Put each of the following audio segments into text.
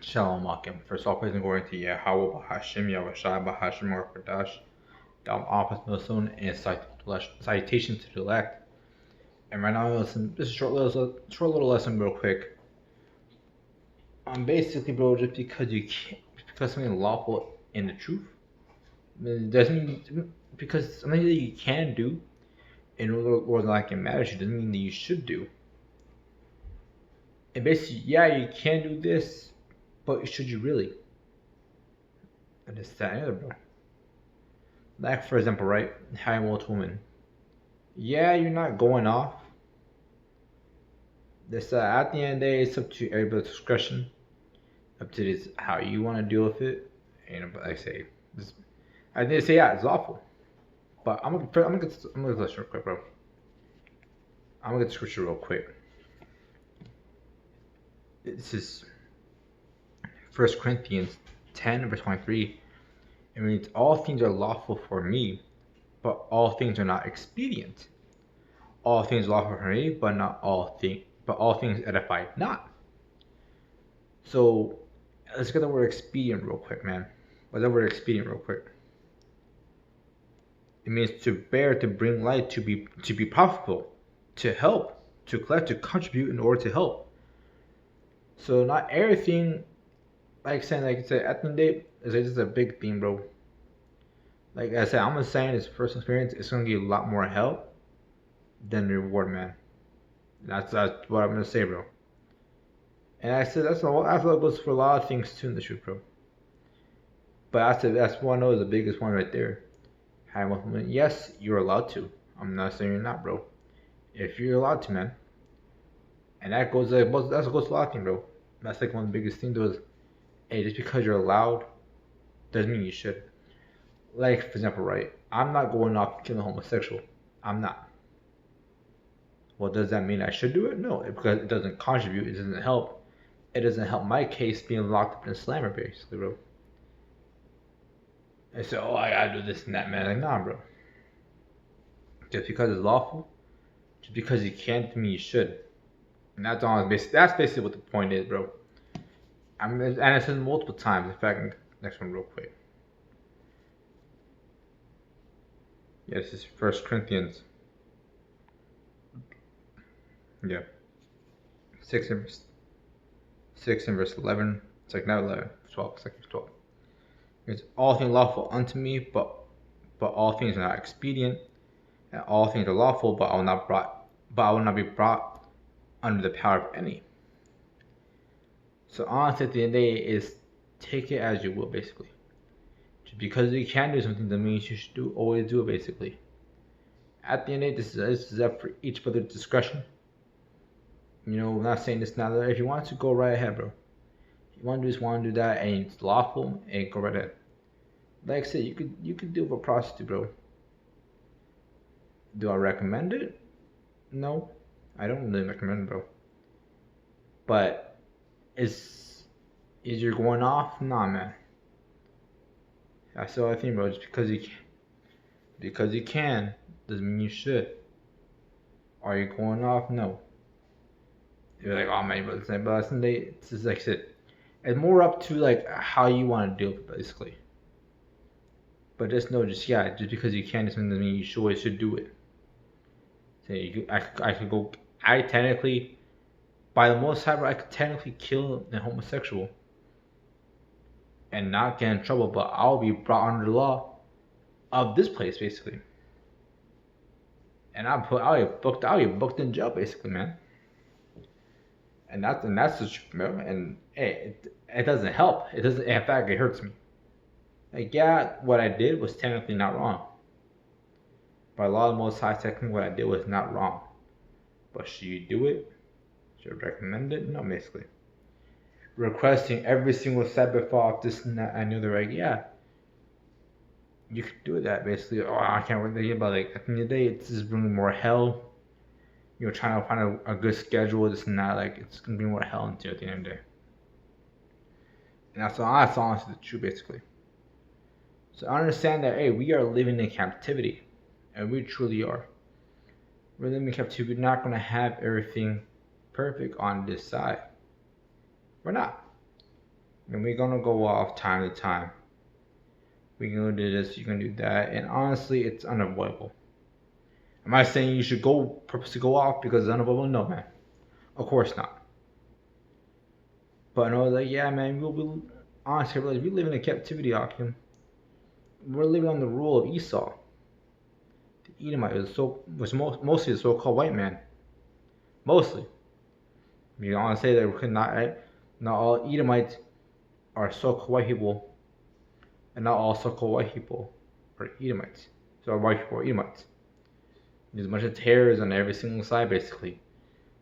Shalom Akim. First all praise and glory to Yahweh Bahashim, Yahweh Shai Bahashim Rakadosh, Dam Office Milson, and citation to the elect. And right now, listen, this is a short little lesson, real quick. Basically, bro, just because you can't, because something lawful in the truth, it doesn't mean because something that you can do in order or like it matters, it doesn't mean that you should do. And basically, yeah, you can do this, but should you really? And it's that either, bro. Like for example, right? High multi woman. Yeah, you're not going off. This at the end of the day, it's up to everybody's discretion. Up to this how you want to deal with it. And like I say, I didn't say yeah, it's awful. But I'm gonna get this real quick, bro. I'm gonna get the scripture real quick. This is 1 Corinthians 10 verse 23. It means all things are lawful for me, but all things are not expedient. All things are lawful for me, but all things edify not. So let's get the word expedient real quick, man. What's the word expedient real quick? It means to bear, to bring light, to be profitable, to help, to collect, to contribute in order to help. So not everything, like I said, at the end of the day, is just a big thing, bro. Like I said, I'm just saying this first experience, it's gonna give you a lot more help than reward, man. That's what I'm gonna say, bro. And I said that's what goes for a lot of things too in the truth, bro. But that's one of the biggest one right there. Yes, you're allowed to. I'm not saying you're not, bro. If you're allowed to, man. And that goes to a lot of things, bro. That's like one of the biggest things was, hey, just because you're allowed doesn't mean you should. Like for example, right? I'm not going off killing homosexual. I'm not. Well, does that mean I should do it? No, because it doesn't contribute. It doesn't help. It doesn't help my case being locked up in a slammer, basically, bro. And so, oh, I gotta do this and that, man. Like, nah, bro. Just because it's lawful, just because you can't mean you should. And that's basically what the point is, bro. And I said multiple times. In fact, next one real quick. Yeah, this is 1 Corinthians. Yeah. 6 and verse 11. It's like not 11, 12. It's like 12. It's all things lawful unto me, but all things are not expedient, and all things are lawful, but I will not be brought under the power of any. So honestly, at the end of the day, is take it as you will, basically. Just because you can do something doesn't mean you should always do it, basically. At the end of the day, this is up for each brother's discretion. You know, I'm not saying this now. If you want to, go right ahead, bro. If you want to do this, want to do that, and it's lawful, and go right ahead. Like I said, you could do it with a prostitute, bro. Do I recommend it? No, I don't really recommend it, bro. But is you're going off? Nah, man. That's the other thing, bro. Just because you can doesn't mean you should. Are you going off? No. You're like, oh man, but it's just like I said, it's more up to like how you want to do it, basically. But just know, just because you can doesn't mean you always should do it. So I could go. I technically, by the most high, I could technically kill a homosexual and not get in trouble, but I'll be brought under the law of this place, basically. And I'll get booked in jail, basically, man. And that's the truth, man. And hey, it doesn't help. It doesn't. In fact, it hurts me. Like, yeah, what I did was technically not wrong. By law, the Most High, technically, what I did was not wrong. But should you do it? Should I recommend it? No, basically. Requesting every single Sabbath off, this and that. I knew they're like, yeah, you could do that, basically. Oh, I can't wait to hear about it. Like, at the end of the day, it's just bringing more hell. You're trying to find a good schedule, this and that. Like, it's going to bring more hell into it at the end of the day. And that's honestly the truth, basically. So I understand that, hey, we are living in captivity. And we truly are. We're living in captivity. We're not going to have everything perfect on this side. We're not. And we're gonna go off time to time. We're gonna do this, you're gonna do that, and honestly, it's unavoidable. Am I saying you should go purposely go off because it's unavoidable? No, man. Of course not. But I was like, yeah, man, we'll honestly realize we live in a captivity, Akim. We're living on the rule of Esau. The Edomite was mostly the so-called white man. Mostly. You don't want to say that we could not, right? Not all Edomites are so-called white people, and not all so-called white people are Edomites. So white people are Edomites. There's a bunch of terrors on every single side, basically.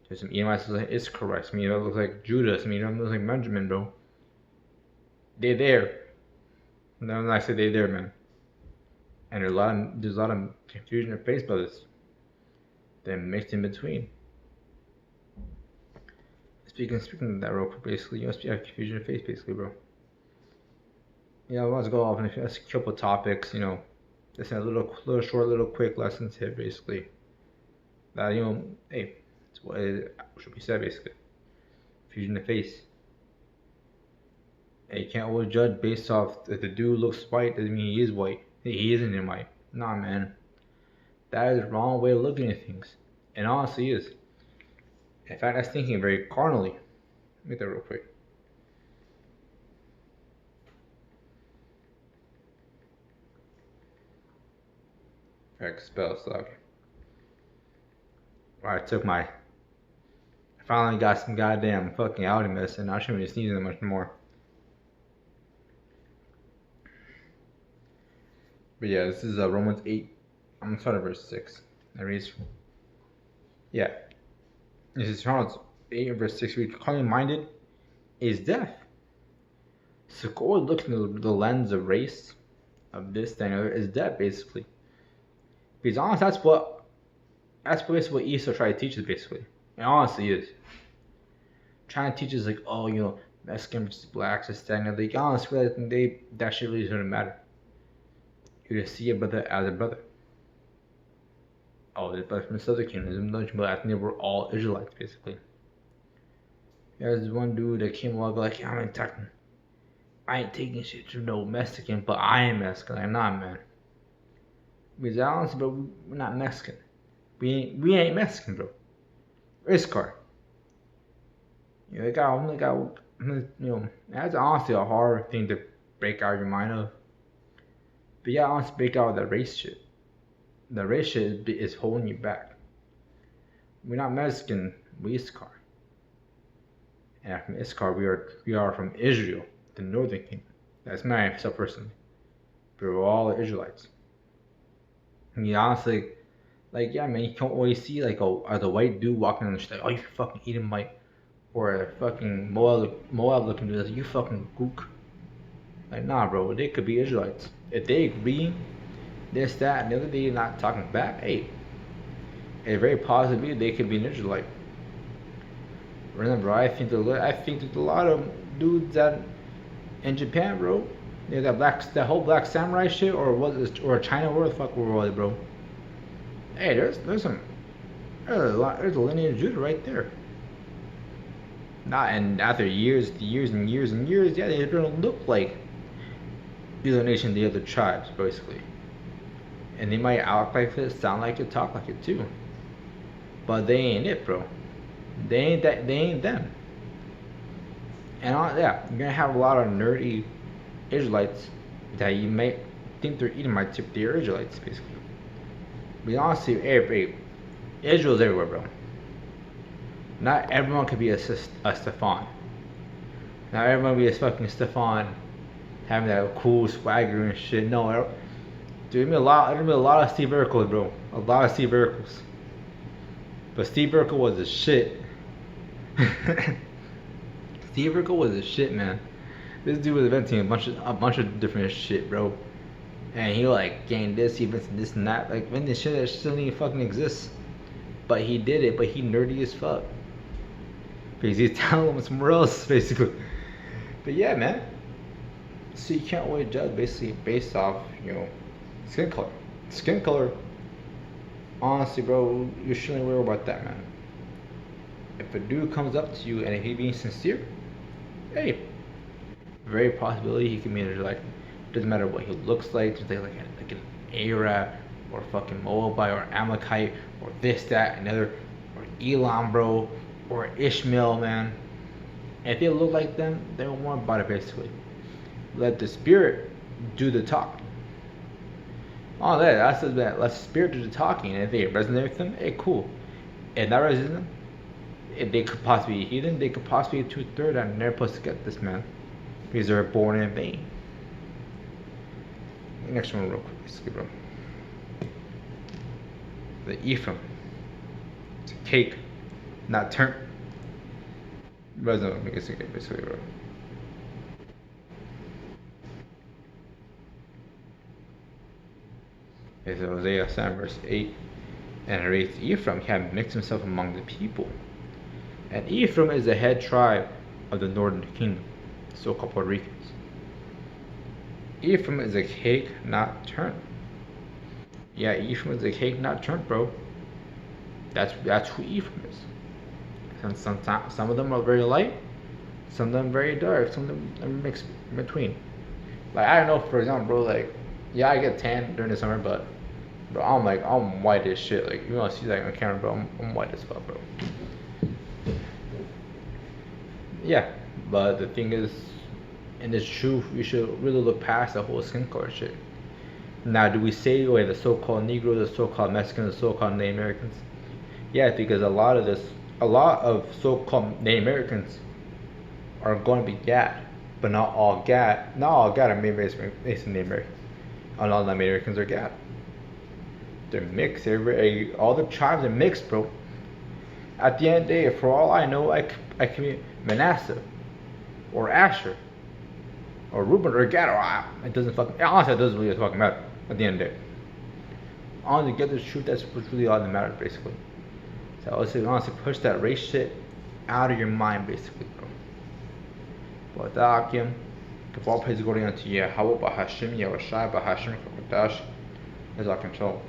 There's some Edomites that look like Issachar, some Edomites that look like Judah, some Edomites that look like Benjamin, bro. They're there. No, when I say they're there, man. And there's a lot of confusion of face brothers. They're mixed in between. Speaking of that real quick, basically, you must have confusion of face, basically, bro. Yeah, I want to go off on a couple topics, just a little short, little quick lessons here, basically. That, hey, it's what it should be said, basically. Fusion of face. Hey, you can't always judge based off if the dude looks white, doesn't mean he is white. He isn't in white. Nah, man. That is the wrong way of looking at things. And honestly is. In fact, that's thinking very carnally. Let me get that real quick. Alright, spell slug. I finally got some goddamn fucking Audi medicine. I shouldn't be sneezing that much more. But yeah, this is Romans 8. I'm gonna start at verse 6. That reads, yeah. This is Romans 8 verse 6. We carnally minded is death. So go and look into the lens of race, of this thing, is death, basically. Because honestly, that's basically what Esau tried to teach us, basically. And honestly, is trying to teach us like, oh, Mexican versus blacks is stagnant. Like honestly, that shit really doesn't matter. You just see a brother as a brother. Oh, they're from the Southern Kingdom, but I think they were all Israelites, basically. There's one dude that came along like, I ain't taking shit to no Mexican, but I am Mexican. Like, nah, man. Because honestly, bro, we're not Mexican. We ain't Mexican, bro. Issachar. That's honestly a hard thing to break out of your mind of. But yeah, honestly, break out of that race shit. The race shit is holding you back. We're not Mexican, we Issachar. And from Issachar, we are from Israel, the northern kingdom. That's myself personally. But we're all Israelites. And you honestly, yeah, man, you can't always see like the white dude walking on the street, like, oh, you fucking Edomite, or a fucking Moab looking dude, like, you fucking gook. Like, nah, bro, they could be Israelites. If they agree, this, that, and the other, they're not talking back, hey, it's very possibly they could be an Israelite. Remember, I think there's a lot of dudes that in Japan, bro. That whole black samurai shit, or China, where the fuck were they, bro? Hey, there's a lineage of Judah right there. And after years and years, yeah, they don't look like the other nation, the other tribes, basically. And they might act like it, sound like it, talk like it too. But they ain't it, bro. They ain't them. And yeah, you're gonna have a lot of nerdy Israelites that you may think they're Edomites, but they're Israelites, basically. But honestly, Israel's everywhere, bro. Not everyone could be a Stefan. Not everyone be a fucking Stefan, having that cool swagger and shit. No, there's gonna be a lot of Steve Urkel, bro. A lot of Steve Urkels. But Steve Urkel was a shit. Steve Urkel was a shit, man. This dude was inventing a bunch of different shit, bro. And he gained this, he invented this and that. Like, when this shit that still even fucking exists. But he did it, but he nerdy as fuck. Because he's telling them somewhere else, basically. But yeah, man. So you can't always judge basically based off, skin color. Skin color, honestly, bro, you shouldn't worry about that, man. If a dude comes up to you and if he's being sincere, hey, very possibility he can be like, doesn't matter what he looks like, just like an Arab or fucking Moabite or Amalekite or this, that, another, or Elam, bro, or Ishmael, man. And if they look like them, they don't want about it basically. Let the spirit do the talking. All that's that. Let the spirit do the talking, and if they resonate with them, hey, cool. If that resonates with them, if they could possibly be heathen, they could possibly be 2/3 and they're supposed to get this, man, because they're born in vain. Next one, real quick, basically, bro. The Ephraim. It's a cake, not turnt. Resonate, make it okay, basically, bro. It's Hosea 7 verse 8. And it reads, Ephraim had mixed himself among the people. And Ephraim is the head tribe of the northern kingdom, so-called Puerto Ricans. Ephraim is a cake not turned. Yeah, Ephraim is a cake not turned, bro. That's who Ephraim is. And some of them are very light, some of them very dark, some of them are mixed in between. Like, I don't know, for example, bro, like, yeah, I get tan during the summer, but bro, I'm white as shit. Like, you don't see that on camera, bro. I'm white as fuck, bro. Yeah, but the thing is, in this truth, we should really look past the whole skin color shit. Now, do we say, wait, the so-called Negro, the so-called Mexican, the so-called Native Americans? Yeah, because a lot of so-called Native Americans are going to be Gad, but not all Gad are based in Native Americans. Not all Native Americans are Gad. They're mixed. All the tribes are mixed, bro. At the end of the day, for all I know, I could be Manasseh, or Asher, or Reuben, or Gad, or it doesn't fucking. Honestly, it doesn't really fucking matter. At the end of the day, I want to get the truth. That's what's really all that matters, basically. So I would say, honestly, push that race shit out of your mind, basically, bro. But that, Akim, if all praise is going unto Yahweh, Bahashim, Yahushai, Bahashim, Kodash, as I control.